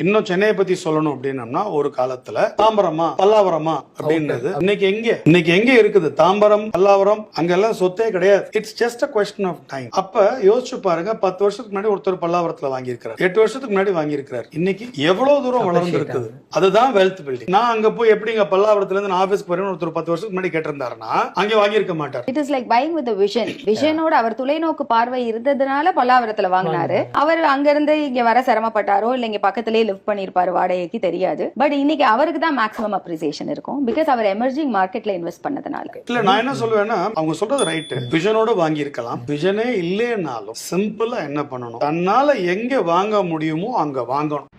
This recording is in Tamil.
இன்னும் சென்னையை பத்தி சொல்லணும் அப்படின்னம்னா ஒரு காலத்துல தாம்பரமா பல்லாவரமா அப்படின்றது இன்னைக்கு எங்க இருக்குது? தாம்பரம் பல்லாவரம் அங்கெல்லாம் சொத்தே கிடையாது. It's just a question of time. அப்ப யோசிச்சு பாருங்க, 10 வருஷத்துக்கு முன்னாடி ஒருத்தர் பல்லாவரத்துல வாங்கியிருக்கிறார், 8 வருஷத்துக்கு முன்னாடி வாங்கியிருக்கிறார். இன்னைக்கு எவ்வளவு தூரம் வளர்ந்து இருக்குது. அதுதான் வெல்த் பில்டிங். நான் அங்க போய் எப்படிங்க பல்லாவரத்துல இருந்து நான் ஆபீஸ்க்கு வரேன்னு ஒருத்தர் 10 வருஷத்துக்கு முன்னாடி கேட்டிருந்தாருன்னா அங்க வாங்கியிருக்க மாட்டார். It is like buying with vision. விஷனோட அவர் தொலைநோக்கு பார்வை இருந்ததுனால பல்லாவரத்துல வாங்கினாரு. அவர் அங்க இருந்து இங்க வர சிரமப்பட்டாரோ இல்ல இங்க பக்கத்திலேயே லிவ் பண்ணிருப்பாரு, வாடகைக்கு தெரியாது. பட் இன்னைக்கு அவருக்கு தான் மேக்ஸிமம் அப்ரிசியேஷன் இருக்கும், பிகாஸ் அவர் எமர்ஜிங் மார்க்கெட்ல இன்வெஸ்ட் பண்ணதுனால. இல்ல நான் என்ன சொல்லுவேன்னா, அவங்க சொல்றது ரைட், விஷனோட வாங்கி இருக்கலாம். விஷனே இல்லைனாலும் சிம்பிளா என்ன பண்ணணும், தன்னால எங்க வாங்க முடியுமோ அங்க வாங்கணும்.